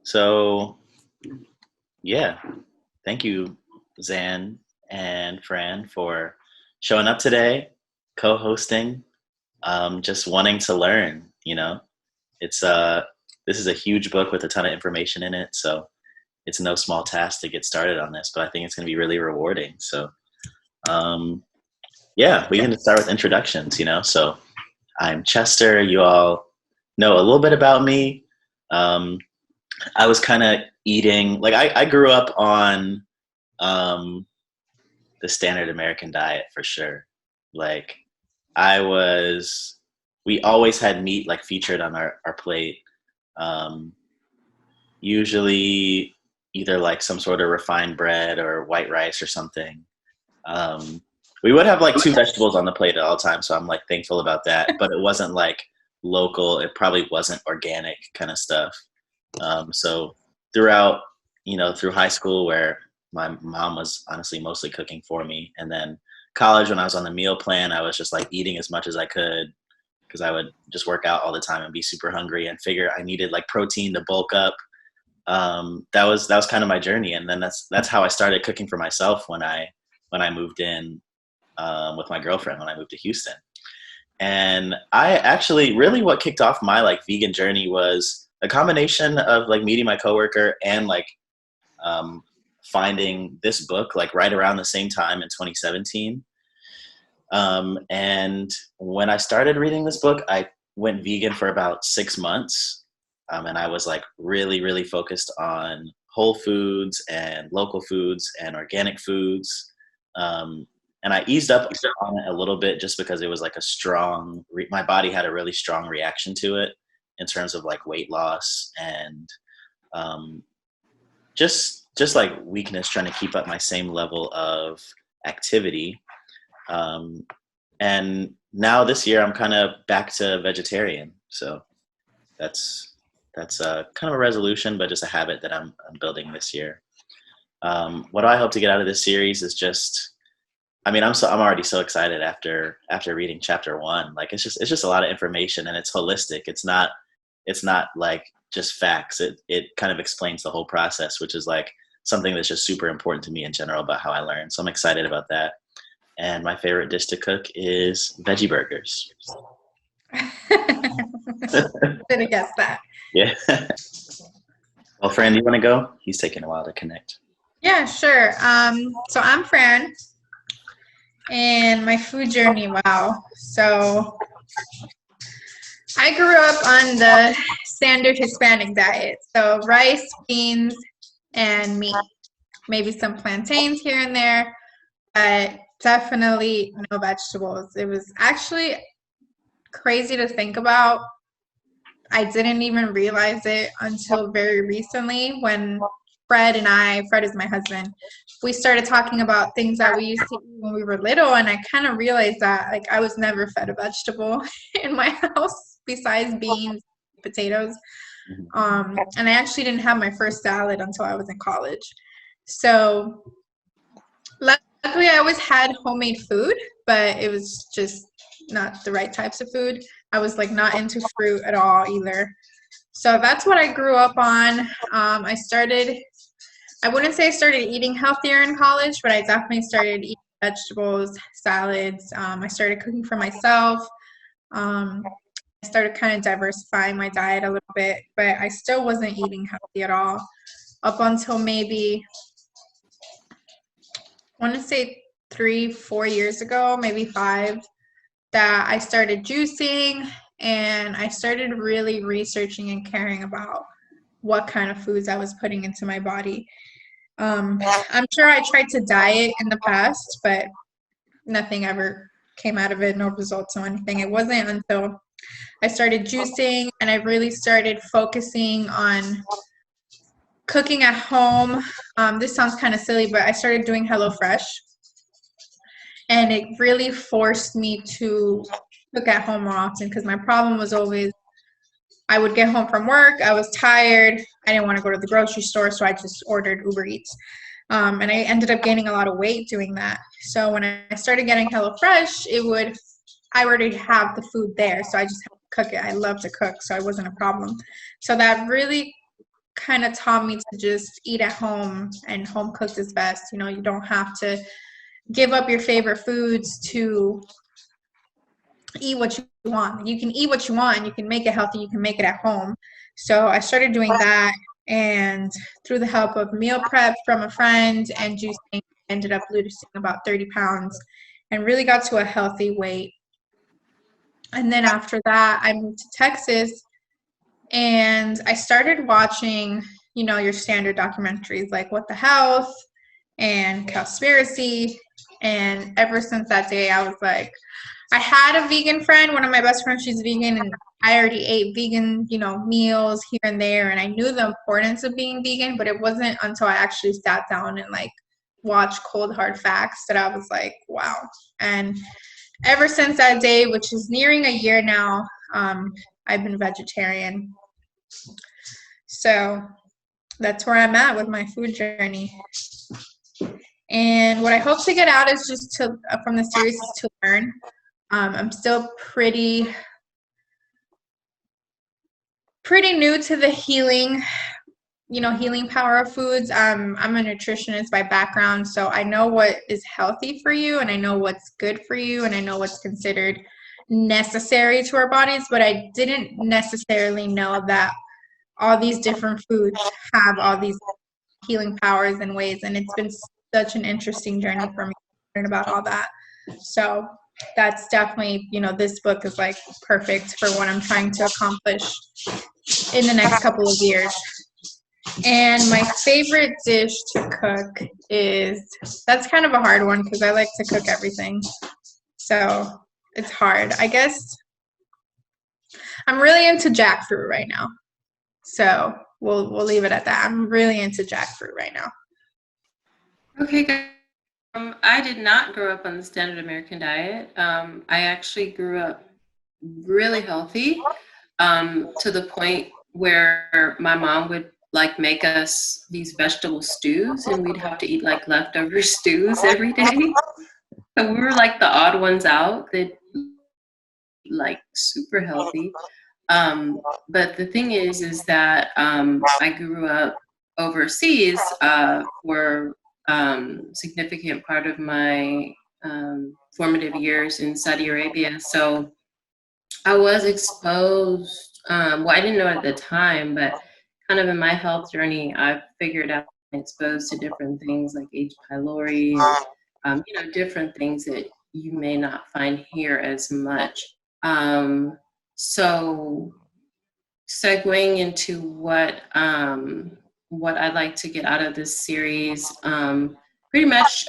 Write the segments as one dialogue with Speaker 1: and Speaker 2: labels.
Speaker 1: So, yeah, thank you, Zan and Fran, for showing up today, co-hosting, just wanting to learn, It's this is a huge book with a ton of information in it, so it's no small task to get started on this, but I think it's going to be really rewarding. So, um, yeah, we can start with introductions, So, I'm Chester. You all know a little bit about me. Um, I was kind of eating like I grew up on um, the standard American diet for sure. Like I was, we always had meat like featured on our plate. Um, Usually either like some sort of refined bread or white rice or something. Um, we would have like two vegetables on the plate at all times, so I'm like thankful about that. But it wasn't like local. It probably wasn't organic kind of stuff. So throughout, through high school, where my mom was honestly mostly cooking for me, and then college when I was on the meal plan, I was just like eating as much as I could because I would just work out all the time and be super hungry and figure I needed like protein to bulk up. That was kind of my journey, and then that's how I started cooking for myself when I moved in with my girlfriend when I moved to Houston. And I actually really what kicked off my like vegan journey was a combination of like meeting my coworker and like um, finding this book like right around the same time in 2017. And when I started reading this book, I went vegan for about 6 months. And I was like really, really focused on whole foods and local foods and organic foods. Um, and I eased up on it a little bit just because it was like a strong, my body had a really strong reaction to it in terms of like weight loss and um, just like weakness, trying to keep up my same level of activity. Um, and now this year I'm kind of back to vegetarian. So that's kind of a resolution, but just a habit that I'm building this year. What I hope to get out of this series is just, I mean, I'm already so excited after reading chapter one. Like it's just a lot of information and it's holistic. It's not like just facts. It kind of explains the whole process, which is like something that's just super important to me in general about how I learn. So I'm excited about that. And my favorite dish to cook is veggie burgers.
Speaker 2: Didn't guess that.
Speaker 1: Yeah. Well, Fran, do you want to go? He's taking a while to connect.
Speaker 2: Yeah, sure. So I'm Fran, and my food journey, wow. So I grew up on the standard Hispanic diet. So rice, beans, and meat. Maybe some plantains here and there, but definitely no vegetables. It was actually crazy to think about. I didn't even realize it until very recently when Fred is my husband, we started talking about things that we used to eat when we were little, and I kind of realized that like I was never fed a vegetable in my house besides beans, potatoes. And I actually didn't have my first salad until I was in college. So luckily I always had homemade food, but it was just not the right types of food. I was like not into fruit at all either. So that's what I grew up on. I wouldn't say I started eating healthier in college, but I definitely started eating vegetables, salads. I started cooking for myself. Um, I started kind of diversifying my diet a little bit, but I still wasn't eating healthy at all up until maybe, I want to say 3, 4 years ago, maybe 5, that I started juicing and I started really researching and caring about what kind of foods I was putting into my body. I'm sure I tried to diet in the past, but nothing ever came out of it, no results or anything. It wasn't until I started juicing and I really started focusing on cooking at home. This sounds kind of silly, but I started doing HelloFresh, and it really forced me to cook at home more often because my problem was always I would get home from work, I was tired, I didn't want to go to the grocery store, so I just ordered Uber Eats. And I ended up gaining a lot of weight doing that. So when I started getting HelloFresh, I already have the food there, so I just have to cook it. I love to cook, so it wasn't a problem. So that really kind of taught me to just eat at home, and home cooked is best. You know, you don't have to give up your favorite foods to eat what you want. You can eat what you want and you can make it healthy. You can make it at home. So I started doing that, and through the help of meal prep from a friend and juicing, I ended up losing about 30 pounds and really got to a healthy weight. And then after that, I moved to Texas and I started watching, you know, your standard documentaries like What the Health and Cowspiracy. And ever since that day, I was like, I had a vegan friend, one of my best friends, she's vegan, and I already ate vegan, you know, meals here and there, and I knew the importance of being vegan, but it wasn't until I actually sat down and like watched cold hard facts that I was like, wow. And ever since that day, which is nearing a year now, I've been vegetarian. So that's where I'm at with my food journey. And what I hope to get out is just to, from the series, is to learn. I'm still pretty new to the healing, you know, healing power of foods. I'm a nutritionist by background, so I know what is healthy for you, and I know what's good for you, and I know what's considered necessary to our bodies, but I didn't necessarily know that all these different foods have all these healing powers and ways, and it's been such an interesting journey for me to learn about all that. So that's definitely, you know, this book is like perfect for what I'm trying to accomplish in the next couple of years. And my favorite dish to cook is, that's kind of a hard one because I like to cook everything. So it's hard. I guess I'm really into jackfruit right now. So we'll leave it at that. I'm really into jackfruit right now.
Speaker 3: Okay, guys. I did not grow up on the standard American diet. I actually grew up really healthy, to the point where my mom would like make us these vegetable stews, and we'd have to eat like leftover stews every day. So we were like the odd ones out that like super healthy. But the thing is that I grew up overseas for significant part of my formative years in Saudi Arabia. So I was exposed, well, I didn't know at the time, but kind of in my health journey, I figured out exposed to different things like H. pylori and, you know, different things that you may not find here as much. So segueing into what I'd like to get out of this series, pretty much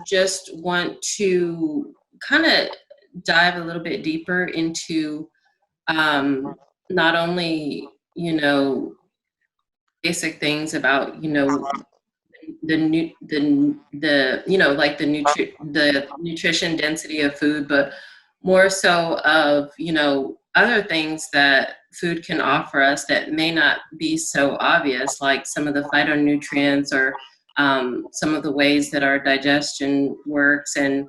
Speaker 3: just want to kind of dive a little bit deeper into not only, you know, basic things about, you know, the you know, like the nutrition density of food, but more so of, you know, other things that food can offer us that may not be so obvious, like some of the phytonutrients or some of the ways that our digestion works, and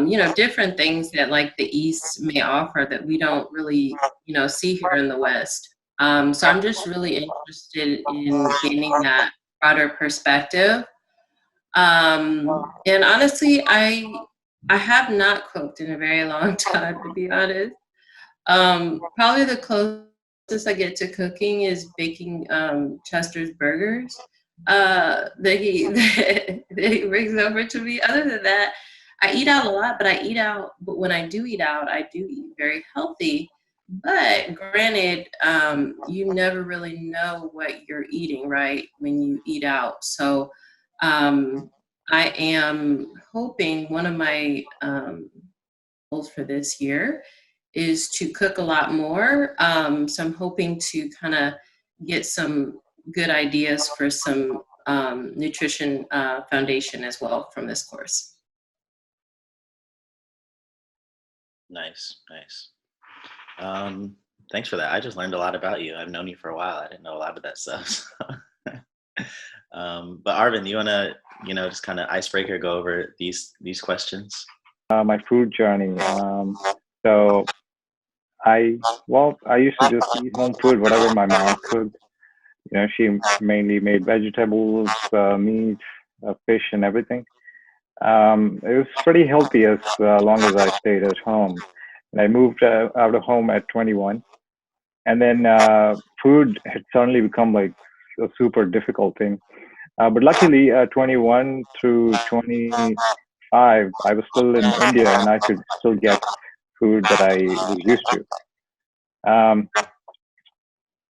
Speaker 3: you know, different things that like the East may offer that we don't really, you know, see here in the West. So I'm just really interested in gaining that broader perspective. And honestly, I have not cooked in a very long time, to be honest. Probably the closest I get to cooking is baking Chester's burgers that he that he brings over to me. Other than that, I eat out a lot, but when I do eat out, I do eat very healthy. But granted, you never really know what you're eating, right, when you eat out. So I am hoping one of my goals for this year is to cook a lot more. So I'm hoping to kind of get some good ideas for some nutrition foundation as well from this course.
Speaker 1: Nice. Thanks for that. I just learned a lot about you. I've known you for a while. I didn't know a lot of that stuff. So. But Arvind, you want to, you know, just kind of icebreaker, go over these questions?
Speaker 4: My food journey. So I used to just eat home food, whatever my mom cooked. She mainly made vegetables, meat, fish, and everything. It was pretty healthy as long as I stayed at home. And I moved out of home at 21, and then food had suddenly become like a super difficult thing. But luckily, 21 through 25, I was still in India, and I could still get food that I was used to. Um,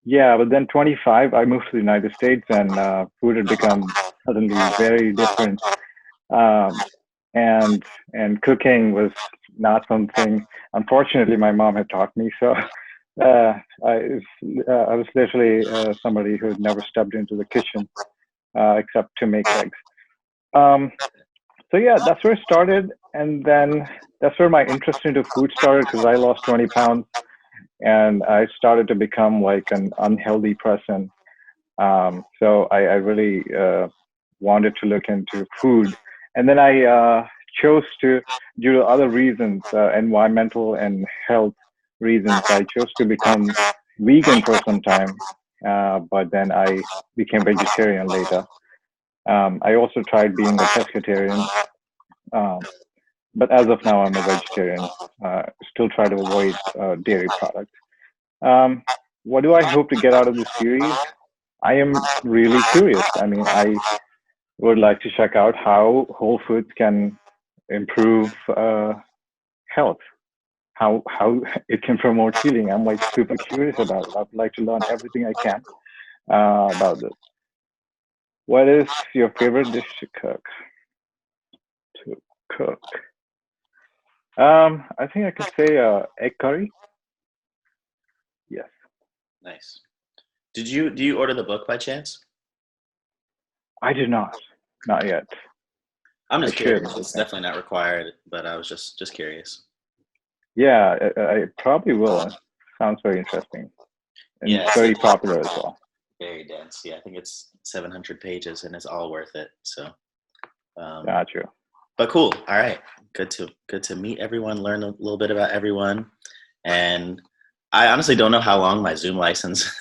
Speaker 4: yeah, but then 25, I moved to the United States, and food had become suddenly very different. Um, and cooking was not something. Unfortunately, my mom had taught me, so I was literally somebody who had never stepped into the kitchen except to make eggs. Um, so yeah, that's where it started, and then that's where my interest into food started because I lost 20 pounds and I started to become like an unhealthy person. So I really wanted to look into food, and then I chose to, due to other reasons, environmental and health reasons, I chose to become vegan for some time. But then I became vegetarian later. I also tried being a pescatarian, um, but as of now, I'm a vegetarian. Still try to avoid dairy products. Um, what do I hope to get out of this series? I am really curious. I mean, I would like to check out how whole foods can improve health, how it can promote healing. I'm like super curious about it. I'd like to learn everything I can about this. What is your favorite dish to cook? To cook, I think I could say egg curry. Yes,
Speaker 1: Nice. Do you order the book by chance?
Speaker 4: I did not, not yet.
Speaker 1: I'm
Speaker 4: I
Speaker 1: just
Speaker 4: should.
Speaker 1: curious. It's definitely not required, but I was just curious.
Speaker 4: Yeah, I probably will. It sounds very interesting, and
Speaker 1: Yeah,
Speaker 4: it's very popular as well.
Speaker 1: very dense. Yeah, I think it's 700 pages, and it's all worth it. So, um,
Speaker 4: Got you.
Speaker 1: but cool. All right, good to meet everyone, learn a little bit about everyone, and I honestly don't know how long my Zoom license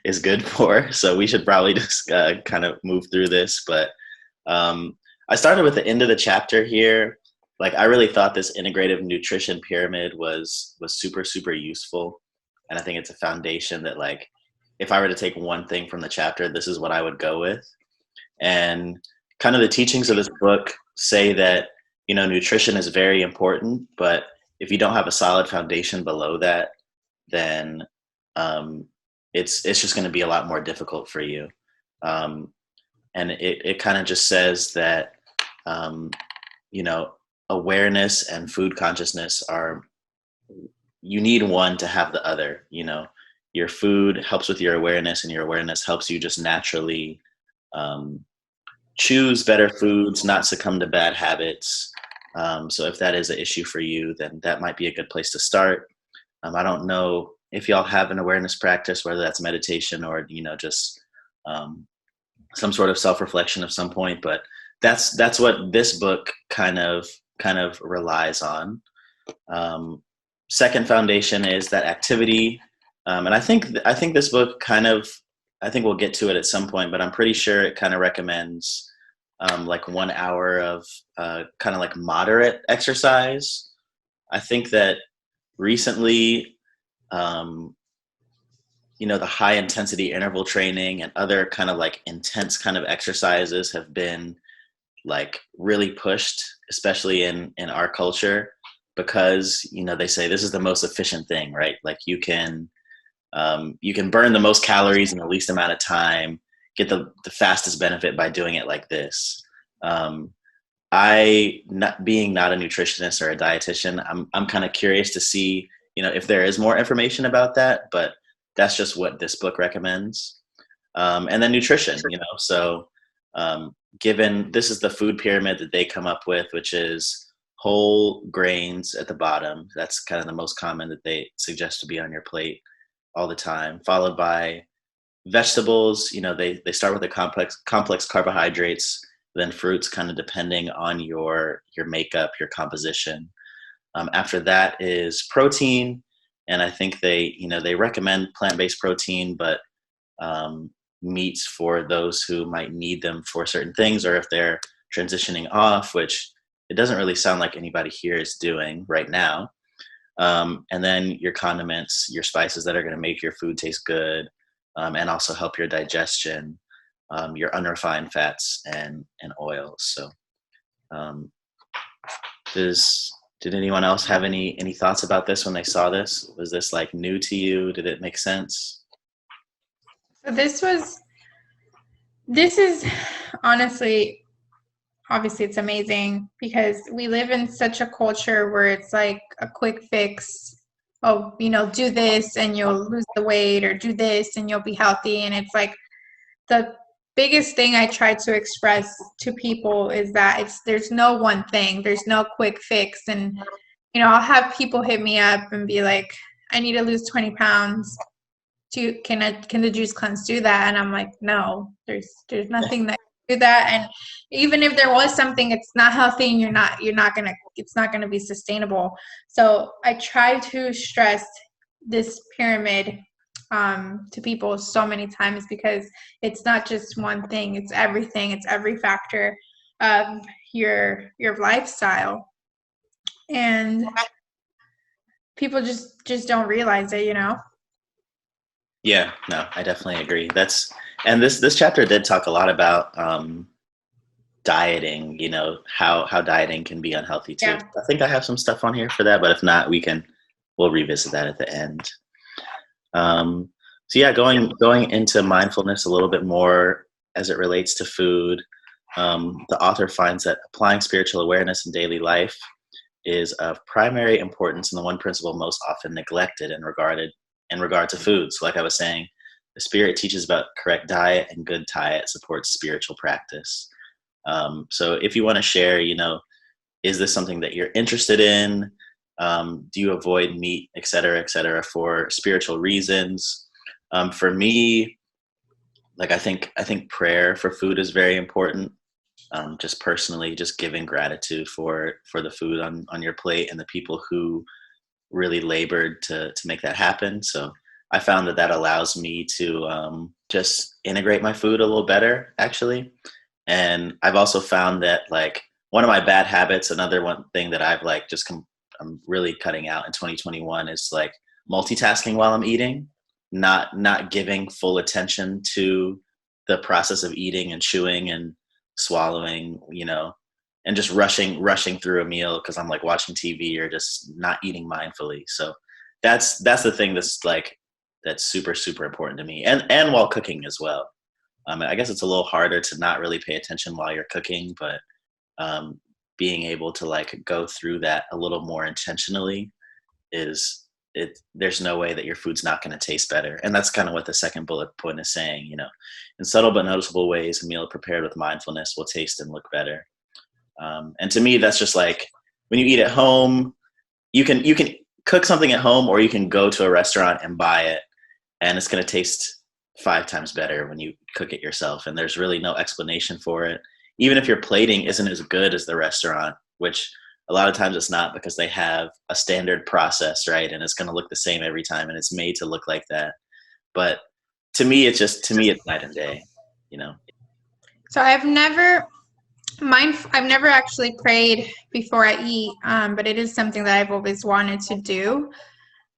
Speaker 1: is good for, so we should probably just kind of move through this. But I started with the end of the chapter here. Like I really thought this integrative nutrition pyramid was super useful, and I think it's a foundation that like if I were to take one thing from the chapter, this is what I would go with. And kind of the teachings of this book say that nutrition is very important, but if you don't have a solid foundation below that, then um, it's just going to be a lot more difficult for you. Um, and it kind of just says that um, you know awareness and food consciousness are you need one to have the other. Your food helps with your awareness, and your awareness helps you just naturally um, choose better foods, not succumb to bad habits. So if that is an issue for you, then that might be a good place to start. I don't know if y'all have an awareness practice, whether that's meditation or just um, some sort of self-reflection of some point, but that's what this book kind of relies on. Um, Second foundation is that activity, and I think this book I think we'll get to it at some point, but I'm pretty sure it kind of recommends like 1 hour of kind of like moderate exercise. I think that recently, um, the high intensity interval training and other kind of like intense kind of exercises have been like really pushed, especially in our culture, because they say this is the most efficient thing, right? Like you can burn the most calories in the least amount of time, get the fastest benefit by doing it like this. Um, not a nutritionist or a dietitian, I'm kind of curious to see, if there is more information about that, but that's just what this book recommends. And then nutrition, so given this is the food pyramid that they come up with, which is whole grains at the bottom. That's kind of the most common that they suggest to be on your plate all the time, followed by vegetables. They start with the complex carbohydrates, then fruits, kind of depending on your makeup, your composition. After that is protein, And I think they, they recommend plant-based protein, but meats for those who might need them for certain things, or if they're transitioning off, which it doesn't really sound like anybody here is doing right now. And then your condiments, your spices that are going to make your food taste good, and also help your digestion, your unrefined fats and oils. So did anyone else have any thoughts about this when they saw this? Was this like new to you? Did it make sense?
Speaker 2: So this is honestly, obviously it's amazing because we live in such a culture where it's like a quick fix. Oh, do this and you'll lose the weight, or do this and you'll be healthy. And it's like the biggest thing I try to express to people is that there's no one thing, there's no quick fix. And I'll have people hit me up and be like, I need to lose 20 pounds. Can the juice cleanse do that? And I'm like, no, there's nothing that can do that. And even if there was something, it's not healthy, and it's not gonna be sustainable. So I try to stress this pyramid to people so many times, because it's not just one thing, it's everything, it's every factor of your lifestyle. And people just don't realize it,
Speaker 1: Yeah, no, I definitely agree. And this chapter did talk a lot about dieting, how dieting can be unhealthy too.
Speaker 2: Yeah.
Speaker 1: I think I have some stuff on here for that, but if not, we'll revisit that at the end. So yeah, going into mindfulness a little bit more as it relates to food, the author finds that applying spiritual awareness in daily life is of primary importance and the one principle most often neglected in regard to food. So like I was saying, the spirit teaches about correct diet, and good diet supports spiritual practice. So if you want to share, is this something that you're interested in? Do you avoid meat, et cetera, for spiritual reasons? For me, like I think prayer for food is very important. Just personally, just giving gratitude for the food on your plate and the people who really labored to make that happen. So I found that allows me to just integrate my food a little better, actually. And I've also found that like one of my bad habits, another one thing that I've like I'm really cutting out in 2021 is like multitasking while I'm eating, not giving full attention to the process of eating and chewing and swallowing, and just rushing through a meal because I'm like watching TV or just not eating mindfully. So that's the thing that's super, super important to me, and while cooking as well. I guess it's a little harder to not really pay attention while you're cooking, but being able to like go through that a little more intentionally there's no way that your food's not going to taste better. And that's kind of what the second bullet point is saying, in subtle but noticeable ways, a meal prepared with mindfulness will taste and look better. And to me, that's just like when you eat at home, you can cook something at home, or you can go to a restaurant and buy it, and it's going to taste 5 times better when you cook it yourself. And there's really no explanation for it. Even if your plating isn't as good as the restaurant, which a lot of times it's not, because they have a standard process, right? And it's going to look the same every time, and it's made to look like that. But to me, it's night and day,
Speaker 2: So I've never actually prayed before I eat, but it is something that I've always wanted to do.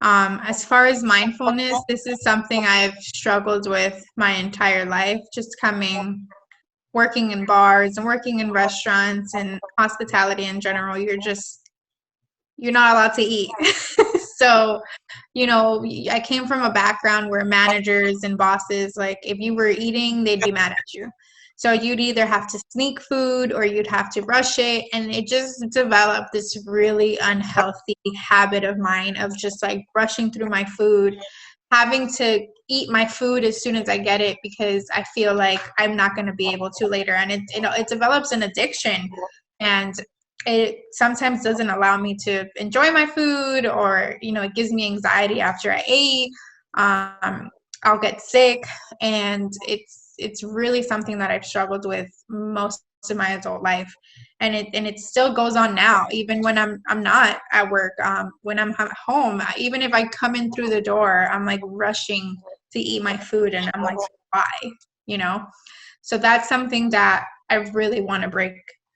Speaker 2: As far as mindfulness, this is something I've struggled with my entire life, just working in bars and working in restaurants and hospitality in general. You're not allowed to eat. So, I came from a background where managers and bosses, like if you were eating, they'd be mad at you. So you'd either have to sneak food or you'd have to rush it. And it just developed this really unhealthy habit of mine of just like rushing through my food, having to eat my food as soon as I get it, because I feel like I'm not going to be able to later. And it develops an addiction, and it sometimes doesn't allow me to enjoy my food, or, it gives me anxiety after I ate. I'll get sick, and it's really something that I've struggled with most of my adult life, and it still goes on now, even when I'm not at work. When I'm at home, even if I come in through the door, I'm like rushing to eat my food, and I'm like, why? You know? So that's something that I really want to break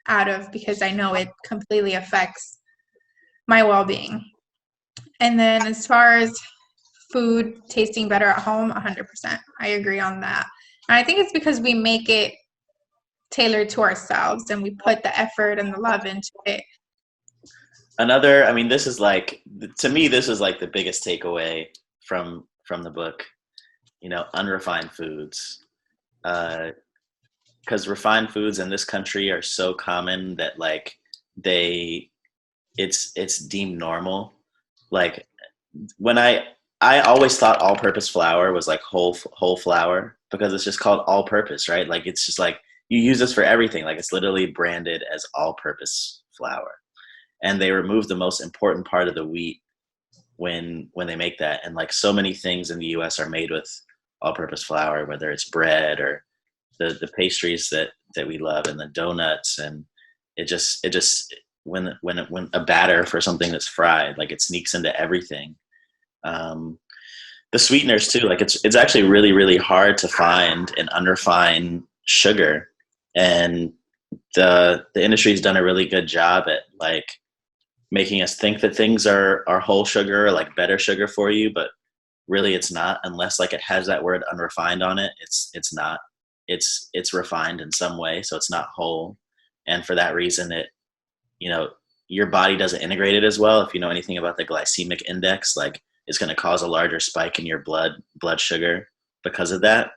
Speaker 2: out of, because I know it completely affects my well-being. And then as far as food tasting better at home, 100%. I agree on that. And I think it's because we make it tailored to ourselves and we put the effort and the love into it.
Speaker 1: Another, I mean, this is like, to me, this is like the biggest takeaway from the book, you know, unrefined foods. Because refined foods in this country are so common that like it's deemed normal. Like when I always thought all-purpose flour was like whole flour, because it's just called all-purpose, right? Like it's just like you use this for everything. Like it's literally branded as all-purpose flour, and they remove the most important part of the wheat when they make that. And like so many things in the U.S. are made with all-purpose flour, whether it's bread or the pastries that we love, and the donuts, and it just when a batter for something that's fried, like it sneaks into everything. The sweeteners too, like it's actually really, really hard to find an unrefined sugar, and the industry's done a really good job at like making us think that things are whole sugar or like better sugar for you, but really it's not, unless like it has that word unrefined on it. It's not. It's refined in some way, so it's not whole, and for that reason it, you know, your body doesn't integrate it as well. If you know anything about the glycemic index, like it's going to cause a larger spike in your blood sugar because of that.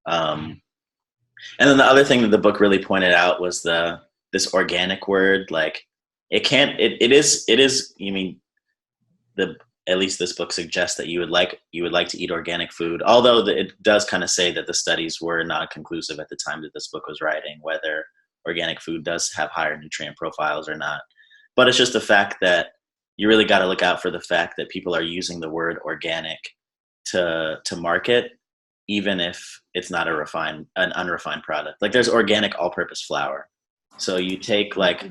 Speaker 1: And then the other thing that the book really pointed out was this organic word. Like it is, you mean, at least this book suggests that you would like to eat organic food, although it does kind of say that the studies were not conclusive at the time that this book was writing, whether organic food does have higher nutrient profiles or not. But it's just the fact that you really got to look out for the fact that people are using the word organic to market, even if it's not an unrefined product. Like there's organic all-purpose flour. So you take like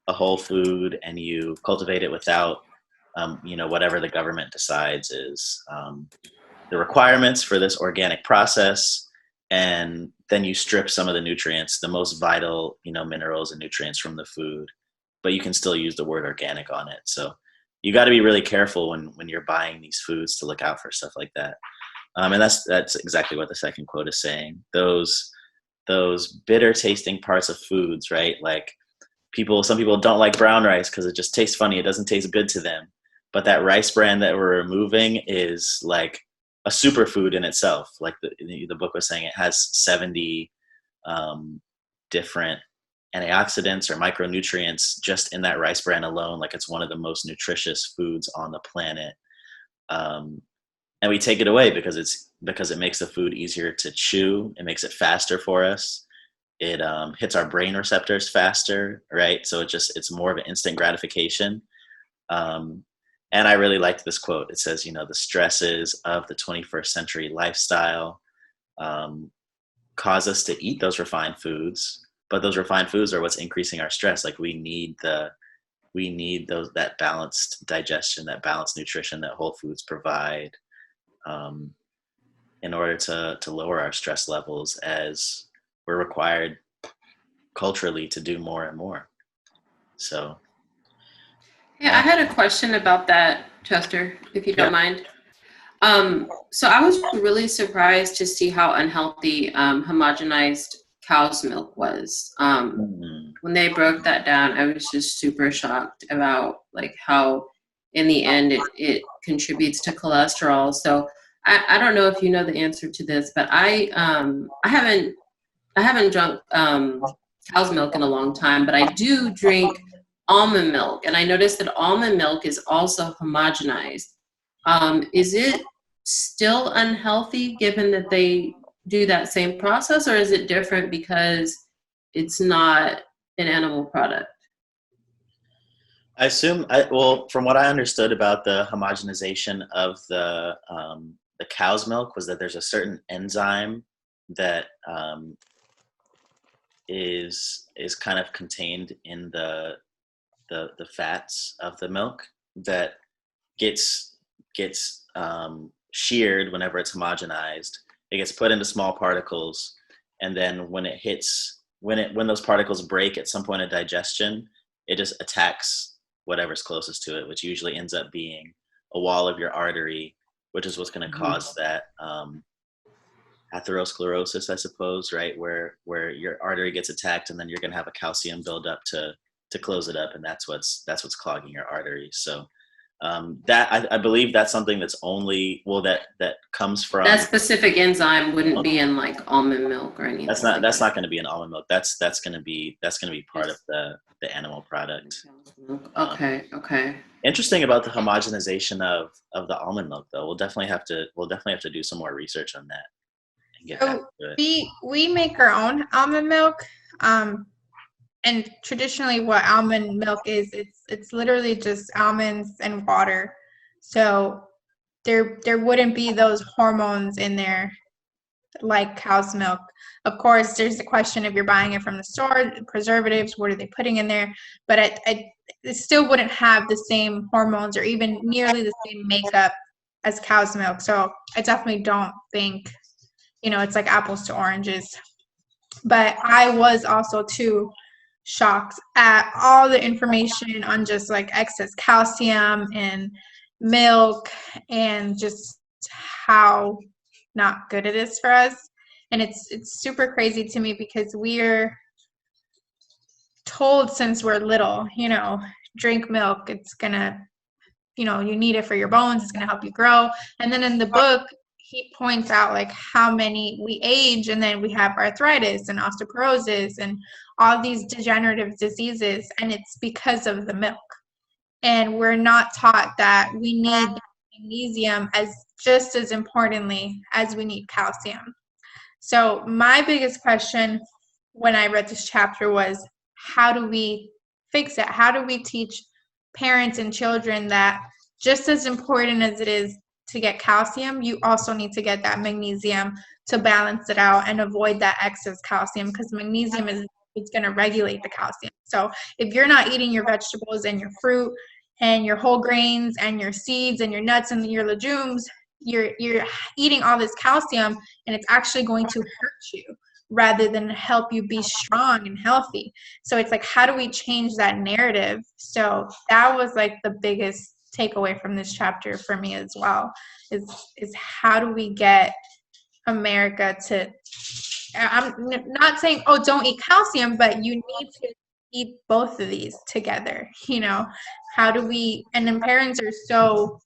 Speaker 1: a whole food and you cultivate it without, you know, whatever the government decides is the requirements for this organic process, and then you strip some of the nutrients, the most vital, you know, minerals and nutrients from the food, but you can still use the word organic on it. So you got to be really careful when you're buying these foods to look out for stuff like that. And that's exactly what the second quote is saying. Those bitter tasting parts of foods, right? Like some people don't like brown rice because it just tastes funny. It doesn't taste good to them. But that rice bran that we're removing is like a superfood in itself. Like the book was saying, it has 70 different antioxidants or micronutrients just in that rice bran alone. Like it's one of the most nutritious foods on the planet. And we take it away because it makes the food easier to chew. It makes it faster for us. It hits our brain receptors faster, right? So it's more of an instant gratification. And I really liked this quote. It says, you know, the stresses of the 21st century lifestyle cause us to eat those refined foods, but those refined foods are what's increasing our stress. Like we need that balanced digestion, that balanced nutrition that whole foods provide, in order to lower our stress levels, as we're required culturally to do more and more. So.
Speaker 3: Yeah, I had a question about that, Chester, if you don't mind. So I was really surprised to see how unhealthy homogenized cow's milk was. When they broke that down, I was just super shocked about like how in the end it contributes to cholesterol. So I don't know if you know the answer to this, but I haven't drunk cow's milk in a long time, but I do drink almond milk, and I noticed that almond milk is also homogenized. Is it still unhealthy given that they do that same process, or is it different because it's not an animal product?
Speaker 1: I assume, well, from what I understood about the homogenization of the cow's milk was that there's a certain enzyme that is kind of contained in the fats of the milk that gets sheared whenever it's homogenized. It gets put into small particles, and then when those particles break at some point of digestion, it just attacks whatever's closest to it, which usually ends up being a wall of your artery, which is what's going to cause that atherosclerosis, I suppose, right? Where your artery gets attacked, and then you're going to have a calcium buildup to close it up, and that's what's clogging your arteries. So that I believe that's something that's only that comes from
Speaker 3: that specific enzyme wouldn't be in like almond milk or anything.
Speaker 1: That's not going to be in almond milk. That's going to be part of the animal product.
Speaker 3: Okay.
Speaker 1: Interesting about the homogenization of the almond milk, though. We'll definitely have to do some more research on that and get back to it.
Speaker 2: We make our own almond milk. And traditionally what almond milk is, it's literally just almonds and water. So there wouldn't be those hormones in there like cow's milk. Of course, there's the question if you're buying it from the store, preservatives, what are they putting in there? But it still wouldn't have the same hormones or even nearly the same makeup as cow's milk. So I definitely don't think, it's like apples to oranges. But I was also too shocked at all the information on just like excess calcium in milk and just how not good it is for us. And it's super crazy to me because we're told since we're little, drink milk, it's gonna, you need it for your bones, it's gonna help you grow. And then in the book he points out like how many we age and then we have arthritis and osteoporosis and all these degenerative diseases, and it's because of the milk. And we're not taught that we need magnesium as just as importantly as we need calcium. So my biggest question when I read this chapter was, how do we fix it? How do we teach parents and children that just as important as it is to get calcium, you also need to get that magnesium to balance it out and avoid that excess calcium, because magnesium is going to regulate the calcium. So if you're not eating your vegetables and your fruit and your whole grains and your seeds and your nuts and your legumes, you're eating all this calcium, and it's actually going to hurt you rather than help you be strong and healthy. So it's like, how do we change that narrative? So that was like the biggest takeaway from this chapter for me as well, is how do we get America to, I'm not saying, oh, don't eat calcium, but you need to eat both of these together. How do we, and then parents are so,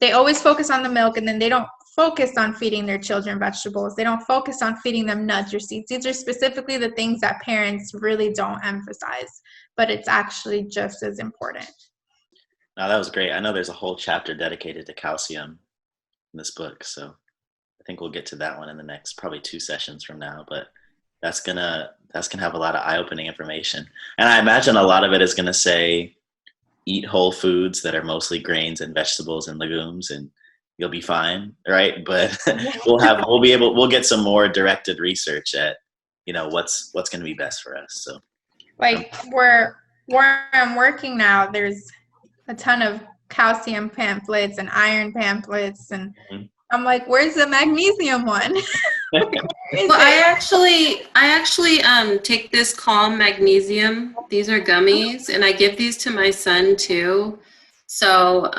Speaker 2: they always focus on the milk, and then they don't focus on feeding their children vegetables. They don't focus on feeding them nuts or seeds. These are specifically the things that parents really don't emphasize, but it's actually just as important.
Speaker 1: No, that was great. I know there's a whole chapter dedicated to calcium in this book, so I think we'll get to that one in the next probably 2 sessions from now. But that's gonna have a lot of eye-opening information, and I imagine a lot of it is gonna say, eat whole foods that are mostly grains and vegetables and legumes, and you'll be fine, right? But we'll get some more directed research at what's going to be best for us. So
Speaker 2: like where I'm working now, there's a ton of calcium pamphlets and iron pamphlets, and I'm like, where's the magnesium one?
Speaker 3: Well, I actually take this Calm Magnesium. These are gummies, and I give these to my son too. So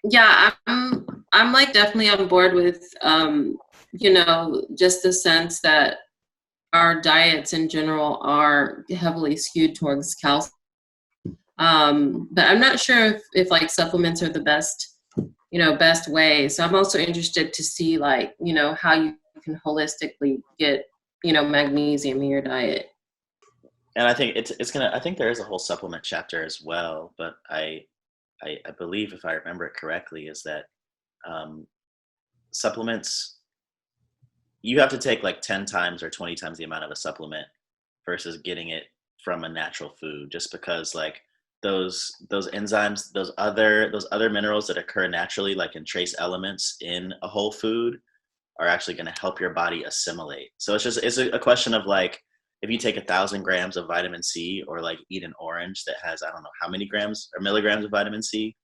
Speaker 3: yeah, I'm like definitely on board with just the sense that our diets in general are heavily skewed towards calcium. But I'm not sure if like supplements are the best way. So I'm also interested to see like, how you can holistically get, magnesium in your diet.
Speaker 1: And I think I think there is a whole supplement chapter as well, but I believe, if I remember it correctly, is that supplements, you have to take like 10 times or 20 times the amount of a supplement versus getting it from a natural food, just because like those enzymes, those other minerals that occur naturally, like in trace elements in a whole food, are actually going to help your body assimilate. So it's a question of like, if you take 1,000 grams of vitamin C or like eat an orange that has, I don't know how many grams or milligrams of vitamin C,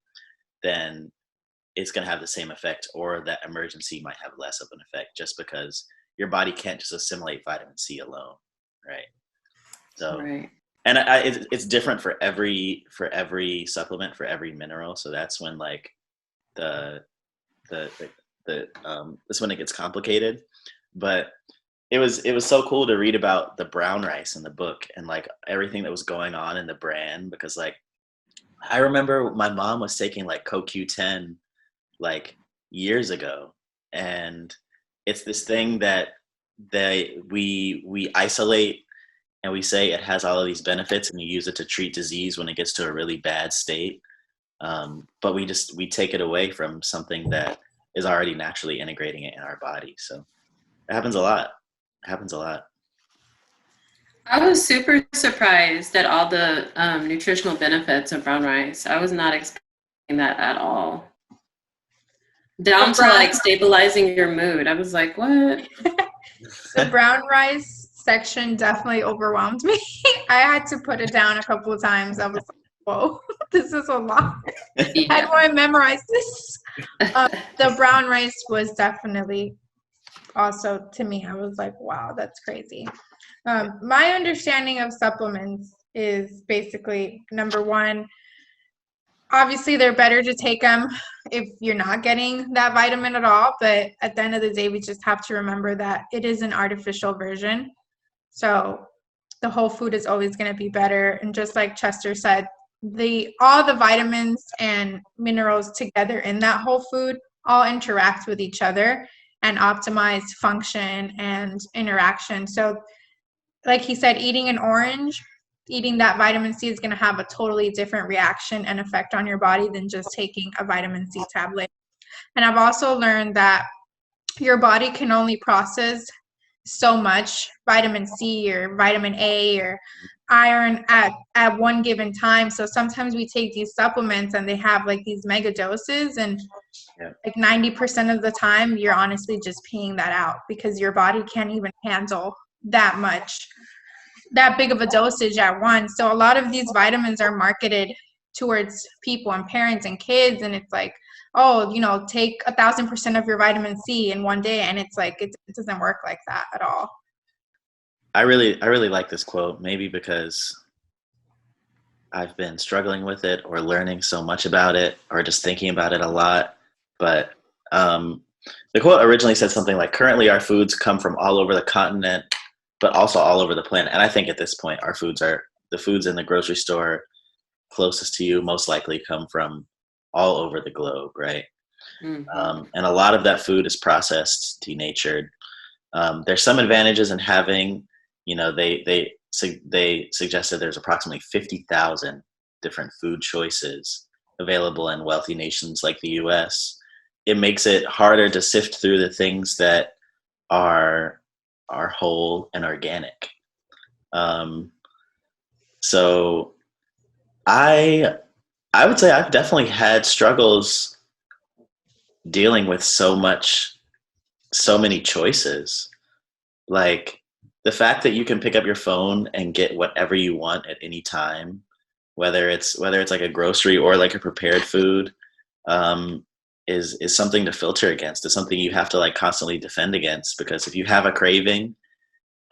Speaker 1: then it's going to have the same effect, or that emergency might have less of an effect just because your body can't just assimilate vitamin C alone. Right. So,
Speaker 3: Right.
Speaker 1: and it's different for every supplement, for every mineral. So that's when like that's when it gets complicated. But it was so cool to read about the brown rice in the book and like everything that was going on in the brand, because like I remember my mom was taking like CoQ10 like years ago, and it's this thing that we isolate and we say it has all of these benefits and you use it to treat disease when it gets to a really bad state. But we take it away from something that is already naturally integrating it in our body. So it happens a lot.
Speaker 3: I was super surprised at all the nutritional benefits of brown rice. I was not expecting that at all. Down to like stabilizing your mood. I was like, what?
Speaker 2: The brown rice section definitely overwhelmed me. I had to put it down a couple of times. I was like, whoa, this is a lot.
Speaker 3: Yeah.
Speaker 2: How do I memorize this? The brown rice was definitely also, to me, I was like, wow, that's crazy. My understanding of supplements is basically, number one, obviously they're better to take them if you're not getting that vitamin at all, but at the end of the day, we just have to remember that it is an artificial version. So the whole food is always going to be better. And just like Chester said, all the vitamins and minerals together in that whole food all interact with each other and optimize function and interaction. So like he said, eating an orange, eating that vitamin C is going to have a totally different reaction and effect on your body than just taking a vitamin C tablet. And I've also learned that your body can only process so much vitamin C or vitamin A or iron at one given time. So sometimes we take these supplements and they have like these mega doses, and like 90% of the time you're honestly just peeing that out because your body can't even handle that big of a dosage at once. So a lot of these vitamins are marketed towards people and parents and kids, and it's like, oh, take 1,000% of your vitamin C in one day, and it's like it doesn't work like that at all.
Speaker 1: I really like this quote, maybe because I've been struggling with it or learning so much about it or just thinking about it a lot. But the quote originally said something like, currently our foods come from all over the continent, but also all over the planet. And I think at this point, the foods in the grocery store closest to you most likely come from all over the globe, right? Mm-hmm. And a lot of that food is processed, denatured. There's some advantages in having, they suggested there's approximately 50,000 different food choices available in wealthy nations like the US. It makes it harder to sift through the things that are whole and organic. So I would say I've definitely had struggles dealing with so many choices. Like the fact that you can pick up your phone and get whatever you want at any time, whether it's like a grocery or like a prepared food, is something to filter against. It's something you have to like constantly defend against, because if you have a craving,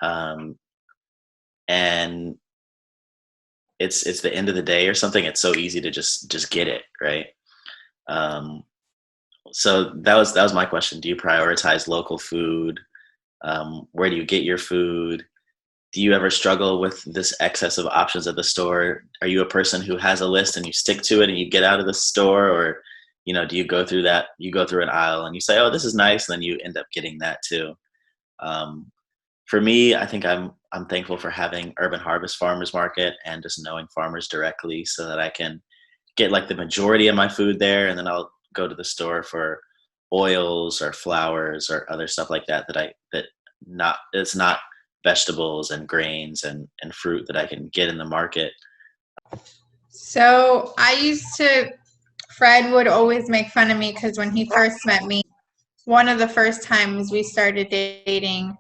Speaker 1: and it's the end of the day or something, it's so easy to just get it, right? So that was my question. Do you prioritize local food? Where do you get your food? Do you ever struggle with this excess of options at the store? Are you a person who has a list and you stick to it and you get out of the store, or do you go through an aisle and you say, oh, this is nice, and then you end up getting that too? For me, I think I'm thankful for having Urban Harvest Farmers Market and just knowing farmers directly, so that I can get like the majority of my food there, and then I'll go to the store for oils or flours or other stuff like that it's not vegetables and grains and fruit that I can get in the market.
Speaker 2: So Fred would always make fun of me because when he first met me, one of the first times we started dating,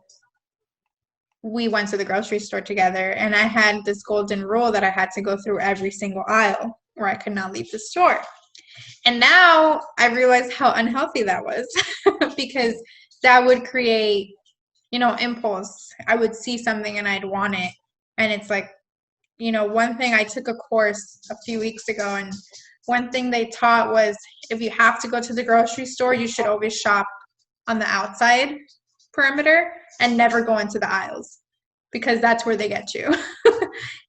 Speaker 2: we went to the grocery store together, and I had this golden rule that I had to go through every single aisle or I could not leave the store. And now I realize how unhealthy that was because that would create, impulse. I would see something and I'd want it. And it's like, one thing, I took a course a few weeks ago, and one thing they taught was if you have to go to the grocery store, you should always shop on the outside perimeter and never go into the aisles, because that's where they get you.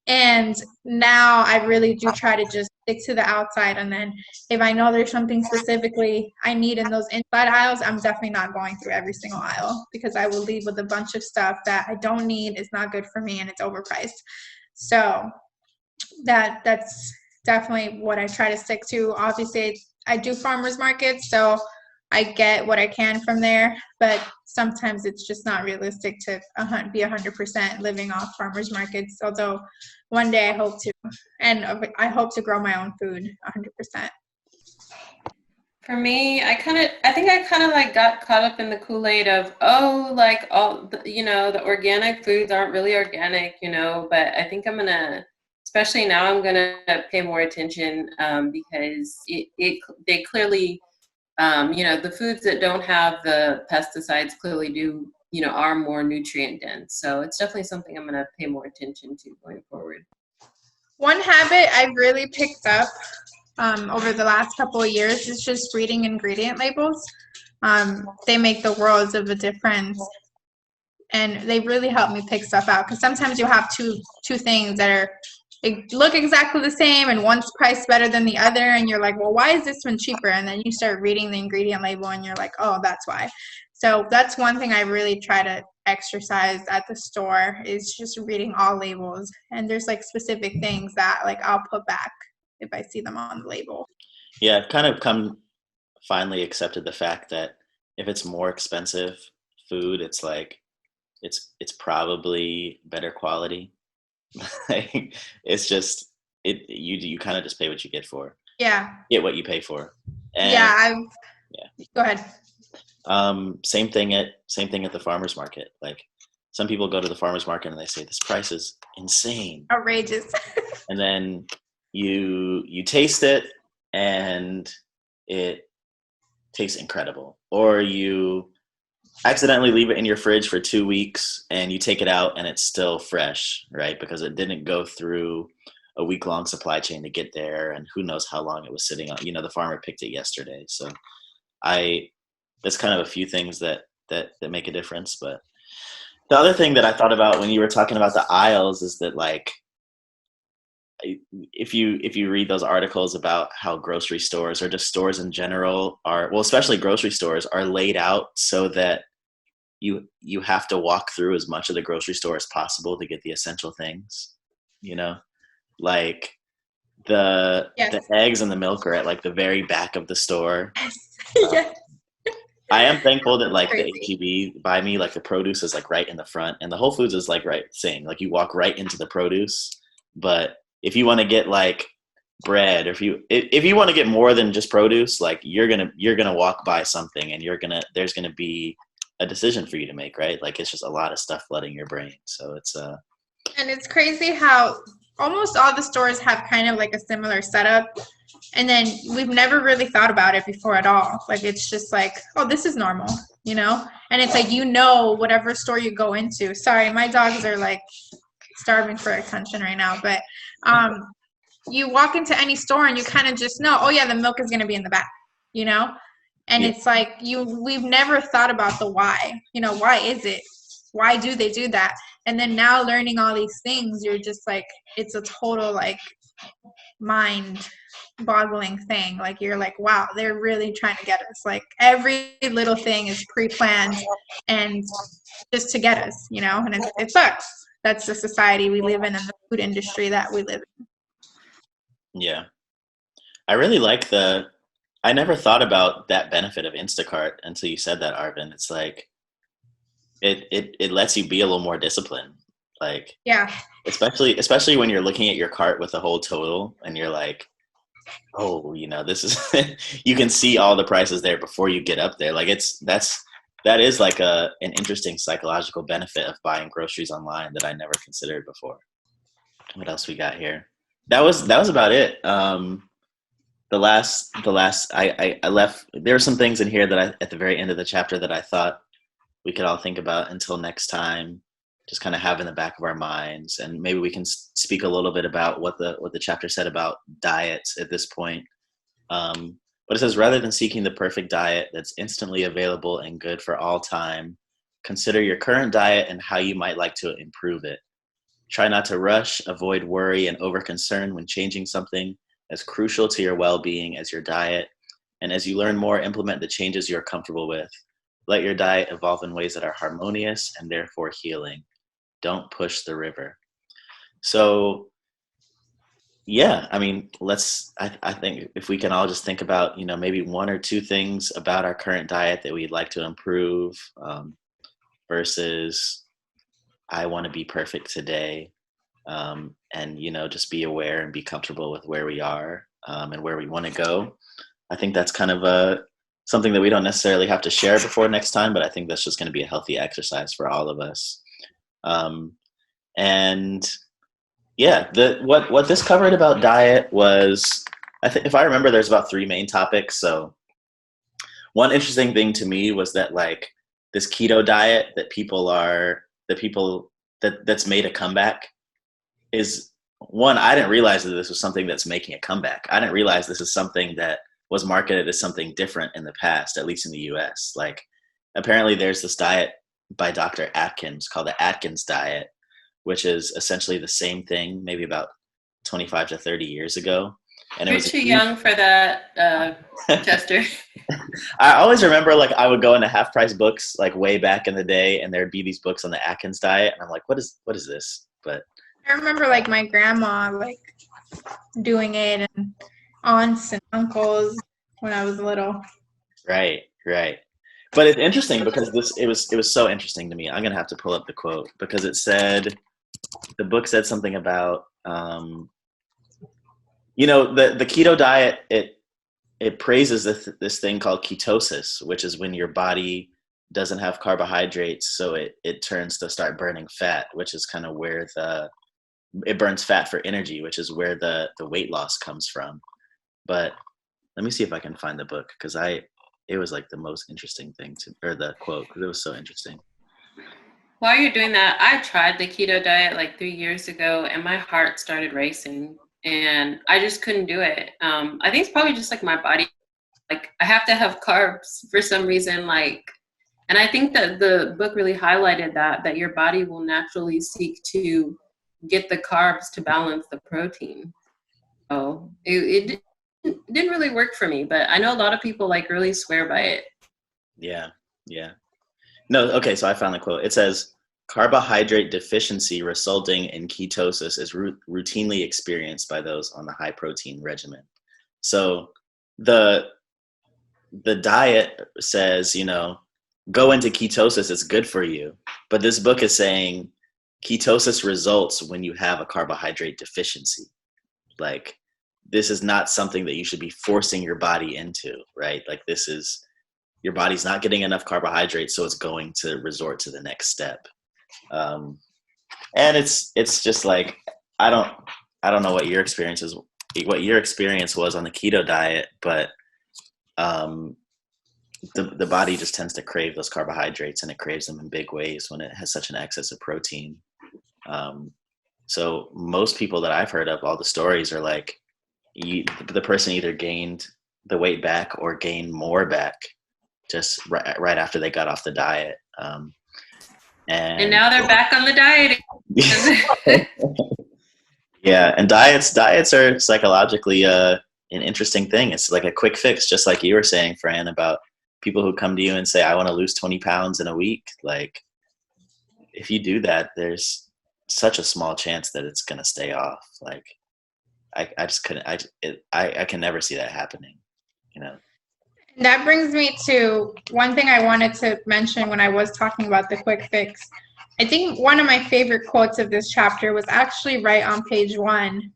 Speaker 2: And now I really do try to just stick to the outside. And then if I know there's something specifically I need in those inside aisles, I'm definitely not going through every single aisle, because I will leave with a bunch of stuff that I don't need, it's not good for me, and it's overpriced. So that's definitely what I try to stick to. Obviously, I do farmers markets, so I get what I can from there, but sometimes it's just not realistic to be 100% living off farmers markets, although one day I hope to, and I hope to grow my own food 100%.
Speaker 3: For me, I think I kind of like got caught up in the Kool-Aid of, like all the, the organic foods aren't really organic, but I think especially now, I'm gonna pay more attention because they clearly, the foods that don't have the pesticides clearly do, are more nutrient dense. So it's definitely something I'm gonna pay more attention to going forward.
Speaker 2: One habit I've really picked up over the last couple of years is just reading ingredient labels. They make the worlds of a difference, and they really help me pick stuff out, because sometimes you have two things that they look exactly the same and one's priced better than the other, and you're like, well, why is this one cheaper? And then you start reading the ingredient label and you're like, oh, that's why. So that's one thing I really try to exercise at the store, is just reading all labels. And there's like specific things that like I'll put back if I see them on the label.
Speaker 1: Yeah, I've kind of finally accepted the fact that if it's more expensive food, it's like it's probably better quality. It's just you kind of just pay what you get for.
Speaker 2: Yeah.
Speaker 1: Get what you pay for. And,
Speaker 2: yeah. Go ahead.
Speaker 1: Same thing at the farmers market. Like, some people go to the farmers market and they say this price is insane,
Speaker 2: outrageous,
Speaker 1: and then you taste it and it tastes incredible, or you accidentally leave it in your fridge for 2 weeks and you take it out and it's still fresh, right? Because it didn't go through a week-long supply chain to get there, and who knows how long it was sitting on. The farmer picked it yesterday. So there's kind of a few things that make a difference. But the other thing that I thought about when you were talking about the aisles is that, like, if you read those articles about how grocery stores, or just stores in general, especially grocery stores, are laid out so that you have to walk through as much of the grocery store as possible to get the essential things, like the eggs and the milk are at like the very back of the store.
Speaker 2: Yes.
Speaker 1: I am thankful that like the H-E-B by me, like the produce is like right in the front, and the Whole Foods is like right same. Like you walk right into the produce. But if you want to get like bread, or if you want to get more than just produce, like you're gonna walk by something, and there's gonna be a decision for you to make, right? Like it's just a lot of stuff flooding your brain. So it's
Speaker 2: and it's crazy how almost all the stores have kind of like a similar setup, and then we've never really thought about it before at all. Like it's just like, oh, this is normal, and it's like, whatever store you go into. Sorry, my dogs are like starving for attention right now, but you walk into any store and you kind of just know, oh yeah, the milk is going to be in the back, and it's like we've never thought about the why. Why is it? Why do they do that? And then now learning all these things, you're just like, it's a total like mind boggling thing. Like you're like, wow, they're really trying to get us. Like every little thing is pre-planned and just to get us, and it sucks. That's the society we live in and the food industry that we live in.
Speaker 1: Yeah. I really like I never thought about that benefit of Instacart until you said that, Arvind. It's like, it lets you be a little more disciplined. Like,
Speaker 2: yeah,
Speaker 1: especially when you're looking at your cart with the whole total and you're like, oh, this is, you can see all the prices there before you get up there. Like that's that is like an interesting psychological benefit of buying groceries online that I never considered before. What else we got here? That was about it. I left. There were some things in here that at the very end of the chapter that I thought we could all think about until next time, just kind of have in the back of our minds, and maybe we can speak a little bit about what the chapter said about diets at this point. But it says, rather than seeking the perfect diet that's instantly available and good for all time, consider your current diet and how you might like to improve it. Try not to rush, avoid worry, and over-concern when changing something as crucial to your well-being as your diet. And as you learn more, implement the changes you're comfortable with. Let your diet evolve in ways that are harmonious and therefore healing. Don't push the river. So, yeah, I mean, I think if we can all just think about, maybe one or two things about our current diet that we'd like to improve, versus I want to be perfect today. And, just be aware and be comfortable with where we are, and where we want to go. I think that's kind of something that we don't necessarily have to share before next time, but I think that's just going to be a healthy exercise for all of us. And yeah, what this covered about diet was, I think if I remember, there's about 3 main topics. So one interesting thing to me was that like this keto diet that's made a comeback is one, I didn't realize that this was something that's making a comeback. I didn't realize this is something that was marketed as something different in the past, at least in the US. Like apparently there's this diet by Dr. Atkins called the Atkins diet, which is essentially the same thing, maybe about 25 to 30 years ago. And
Speaker 3: You're too young for that, Chester.
Speaker 1: I always remember, like, I would go into Half Price Books, like, way back in the day, and there'd be these books on the Atkins diet, and I'm like, what is this? But
Speaker 2: I remember, like, my grandma, like, doing it, and aunts and uncles when I was little.
Speaker 1: Right. But it's interesting because it was so interesting to me. I'm gonna have to pull up the quote because the book said something about the keto diet. It praises this thing called ketosis, which is when your body doesn't have carbohydrates, so it turns to start burning fat, which is kind of where it burns fat for energy, which is where the weight loss comes from. But let me see if I can find the book because it was like the most interesting thing or the quote, because it was so interesting.
Speaker 3: While you're doing that, I tried the keto diet like 3 years ago and my heart started racing and I just couldn't do it. I think it's probably just like my body, like I have to have carbs for some reason, and I think that the book really highlighted that your body will naturally seek to get the carbs to balance the protein. So it didn't really work for me, but I know a lot of people like really swear by it.
Speaker 1: Yeah. No, okay, so I found the quote. It says, carbohydrate deficiency resulting in ketosis is routinely experienced by those on the high protein regimen. So the diet says, go into ketosis, it's good for you. But this book is saying ketosis results when you have a carbohydrate deficiency. Like, this is not something that you should be forcing your body into, right? Like, this is, your body's not getting enough carbohydrates, so it's going to resort to the next step. And it's just like, I don't know what your experience was on the keto diet, but the body just tends to crave those carbohydrates, and it craves them in big ways when it has such an excess of protein. So most people that I've heard of, all the stories are like, the person either gained the weight back or gained more back just right after they got off the diet. And
Speaker 3: now they're back on the diet.
Speaker 1: Yeah, and diets are psychologically an interesting thing. It's like a quick fix, just like you were saying, Fran, about people who come to you and say, I want to lose 20 pounds in a week. Like, if you do that, there's such a small chance that it's going to stay off. Like, I just couldn't, I can never see that happening,
Speaker 2: That brings me to one thing I wanted to mention when I was talking about the quick fix. I think one of my favorite quotes of this chapter was actually right on page 1.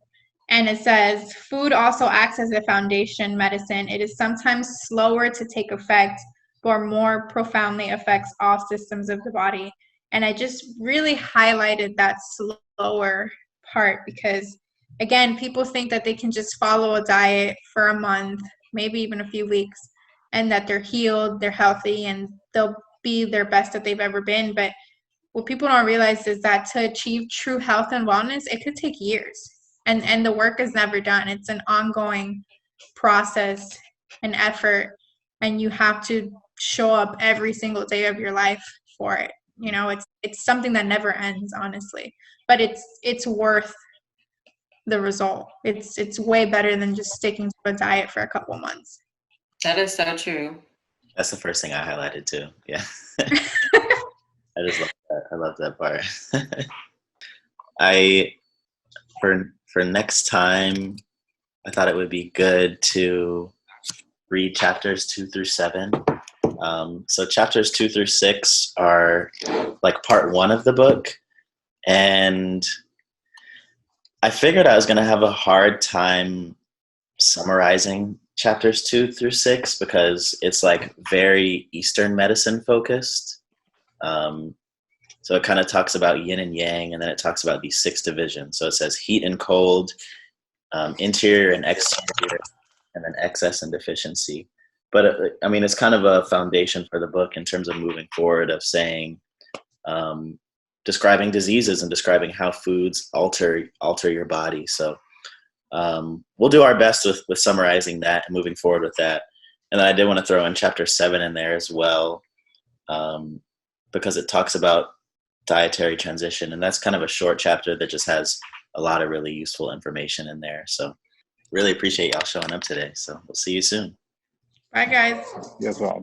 Speaker 2: And it says, food also acts as a foundation medicine. It is sometimes slower to take effect, or more profoundly affects all systems of the body. And I just really highlighted that slower part because, again, people think that they can just follow a diet for a month, maybe even a few weeks, and that they're healed, they're healthy, and they'll be their best that they've ever been. But what people don't realize is that to achieve true health and wellness, it could take years. And the work is never done. It's an ongoing process and effort, and you have to show up every single day of your life for it. You know, it's something that never ends, honestly. But it's worth the result. It's way better than just sticking to a diet for a couple months.
Speaker 3: That is so true.
Speaker 1: That's the first thing I highlighted too. Yeah. I just love that. I love that part. For next time, I thought it would be good to read chapters 2 through 7. So chapters 2 through 6 are like part 1 of the book, and I figured I was going to have a hard time summarizing chapters 2 through 6 because it's like very Eastern medicine focused. So it kind of talks about yin and yang, and then it talks about these 6 divisions. So it says heat and cold, interior and exterior, and then excess and deficiency. But I mean, it's kind of a foundation for the book in terms of moving forward, of saying, describing diseases and describing how foods alter your body. So we'll do our best with summarizing that and moving forward with that. And then I did want to throw in chapter 7 in there as well, because it talks about dietary transition, and that's kind of a short chapter that just has a lot of really useful information in there. So really appreciate y'all showing up today. So we'll see you soon.
Speaker 2: Bye, guys.
Speaker 4: Yes, well.